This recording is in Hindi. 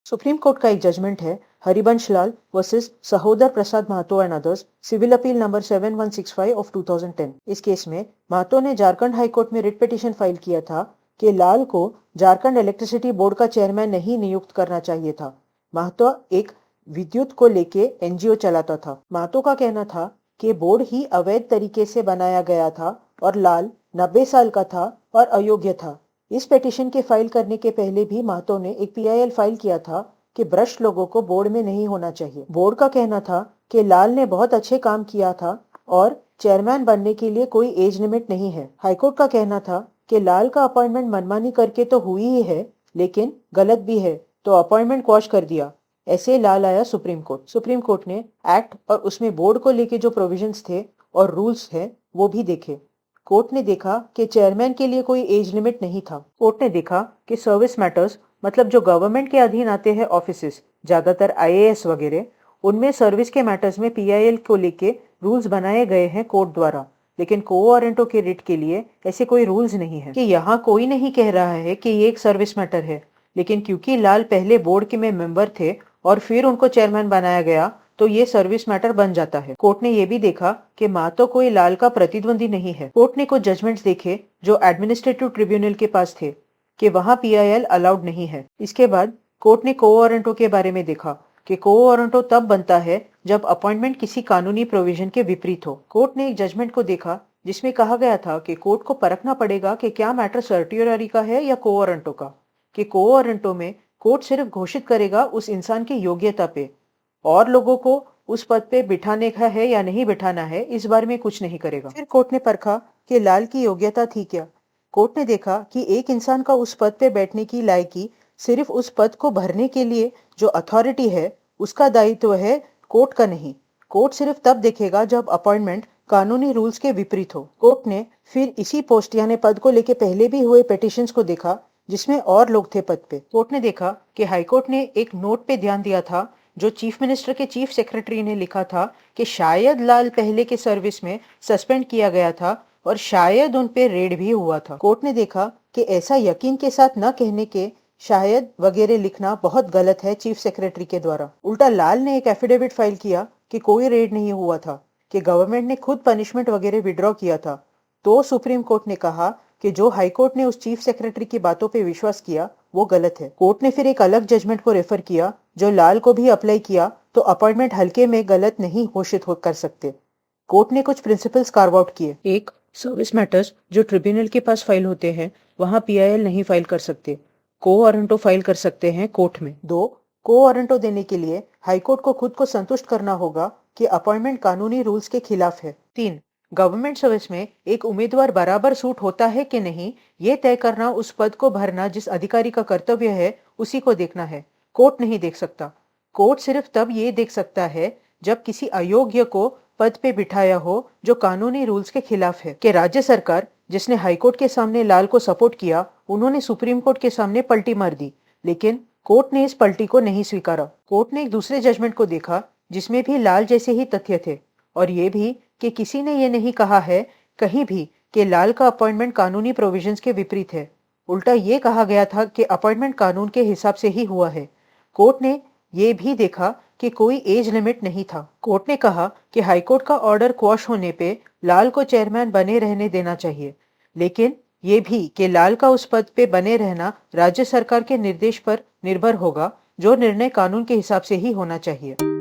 सुप्रीम कोर्ट का एक जजमेंट है Harivansh Lal versus Sahodar Prasad Mahto and others, civil appeal number 7165 of 2010। इस केस में महतो ने झारखंड हाई कोर्ट में रिट पिटीशन फाइल किया था कि लाल को झारखंड इलेक्ट्रिसिटी बोर्ड का चेयरमैन नहीं नियुक्त करना चाहिए था। महतो एक विद्युत को लेके एनजीओ चलाता था। महतो का कहना था कि बोर्ड ही अवैध तरीके से बनाया गया था और लाल 90 साल का था और अयोग्य था। इस पिटीशन के फाइल करने के पहले भी महतो ने एक पीआईएल फाइल किया था कि भ्रष्ट लोगों को बोर्ड में नहीं होना चाहिए। बोर्ड का कहना था कि लाल ने बहुत अच्छे काम किया था और चेयरमैन बनने के लिए कोई एज लिमिट नहीं है। हाईकोर्ट का कहना था कि लाल का अपॉइंटमेंट मनमानी करके तो हुई ही है, लेकिन गलत भी है, तो अपॉइंटमेंट क्वॉश कर दिया। ऐसे लाल आया सुप्रीम कोर्ट। सुप्रीम कोर्ट ने एक्ट और उसमें बोर्ड को लेके जो प्रोविजंस थे और रूल्स है वो भी देखे। कोर्ट ने देखा कि चेयरमैन के लिए कोई एज लिमिट नहीं था। कोर्ट ने देखा कि सर्विस मैटर्स मतलब जो गवर्नमेंट के अधीन आते हैं ऑफिसेस, ज्यादातर आईएएस वगैरह, उनमें सर्विस के मैटर्स में पीआईएल को लेके रूल्स बनाए गए हैं कोर्ट द्वारा, लेकिन को वारंटो के रिट के लिए ऐसे कोई रूल्स नहीं है। कि यहाँ कोई नहीं कह रहा है कि ये एक सर्विस मैटर है, लेकिन क्योंकि लाल पहले बोर्ड के में मेंबर थे और फिर उनको चेयरमैन बनाया गया तो ये सर्विस मैटर बन जाता है। कोर्ट ने ये भी देखा कि महतो कोई लाल का प्रतिद्वंदी नहीं है। कोर्ट ने कुछ जजमेंट्स देखे जो एडमिनिस्ट्रेटिव ट्रिब्यूनल के पास थे कि वहाँ पीआईएल अलाउड नहीं है। इसके बाद कोर्ट ने को वारंटो के बारे में देखा कि को वारंटो तब बनता है जब अपॉइंटमेंट किसी कानूनी प्रोविजन के विपरीत हो। कोर्ट ने एक जजमेंट को देखा जिसमें कहा गया था कि कोर्ट को परखना पड़ेगा कि क्या मैटर सर्टियोररी का है या को वारंटो का। कि को वारंटो में कोर्ट सिर्फ घोषित करेगा उस इंसान की योग्यता पे, और लोगों को उस पद पे बिठाने का है या नहीं बिठाना है इस बारे में कुछ नहीं करेगा। फिर कोर्ट ने परखा कि लाल की योग्यता थी क्या। कोर्ट ने देखा कि एक इंसान का उस पद पे बैठने की लायकी सिर्फ उस पद को भरने के लिए जो अथॉरिटी है उसका दायित्व है, कोर्ट का नहीं। कोर्ट सिर्फ तब देखेगा जब अपॉइंटमेंट कानूनी रूल्स के विपरीत हो। कोर्ट ने फिर इसी पोस्ट यानी पद को लेके पहले भी हुए पिटीशंस को देखा जिसमें और लोग थे पद पे। कोर्ट ने देखा कि हाईकोर्ट ने एक नोट पे ध्यान दिया था जो चीफ मिनिस्टर के चीफ सेक्रेटरी ने लिखा था कि शायद लाल पहले के सर्विस में सस्पेंड किया गया था और शायद उन पे रेड भी हुआ था। कोर्ट ने देखा कि ऐसा यकीन के साथ न कहने के शायद वगैरह लिखना बहुत गलत है चीफ सेक्रेटरी के द्वारा। उल्टा लाल ने एक एफिडेविट फाइल किया कि कोई रेड नहीं हुआ था, कि गवर्नमेंट ने खुद पनिशमेंट वगैरह विड्रॉ किया था। तो सुप्रीम कोर्ट ने कहा कि जो हाईकोर्ट ने उस चीफ सेक्रेटरी की बातों पे विश्वास किया वो गलत है। कोर्ट ने फिर एक अलग जजमेंट को रेफर किया जो लाल को भी अप्लाई किया तो अपॉइंटमेंट हल्के में गलत नहीं घोषित कर सकते। कोर्ट ने कुछ प्रिंसिपल्स कार्व आउट किए। एक, सर्विस मैटर्स जो ट्रिब्यूनल के पास फाइल होते हैं वहाँ पीआईएल नहीं फाइल कर सकते, को वारंटो फाइल कर सकते हैं कोर्ट में। दो, को वारंटो देने के लिए हाईकोर्ट को खुद को संतुष्ट करना होगा कि अपॉइंटमेंट कानूनी रूल्स के खिलाफ है। तीन, गवर्नमेंट सर्विस में एक उम्मीदवार बराबर सूट होता है कि नहीं ये तय करना उस पद को भरना जिस अधिकारी का कर्तव्य है उसी को देखना है, कोर्ट नहीं देख सकता। कोर्ट सिर्फ तब ये देख सकता है जब किसी अयोग्य को पद पे बिठाया हो जो कानूनी रूल्स के खिलाफ है। कि राज्य सरकार जिसने हाईकोर्ट के सामने लाल को सपोर्ट किया उन्होंने सुप्रीम कोर्ट के सामने पलटी मार दी, लेकिन कोर्ट ने इस पलटी को नहीं स्वीकारा। कोर्ट ने एक दूसरे जजमेंट को देखा जिसमें भी लाल जैसे ही तथ्य थे और ये भी कि किसी ने ये नहीं कहा है कहीं भी कि लाल का अपॉइंटमेंट कानूनी प्रोविजंस के विपरीत है। उल्टा ये कहा गया था कि अपॉइंटमेंट कानून के हिसाब से ही हुआ है। कोर्ट ने ये भी देखा कि कोई एज लिमिट नहीं था। कोर्ट ने कहा कि हाईकोर्ट का ऑर्डर क्वॉश होने पे लाल को चेयरमैन बने रहने देना चाहिए, लेकिन ये भी कि लाल का उस पद पे बने रहना राज्य सरकार के निर्देश पर निर्भर होगा, जो निर्णय कानून के हिसाब से ही होना चाहिए।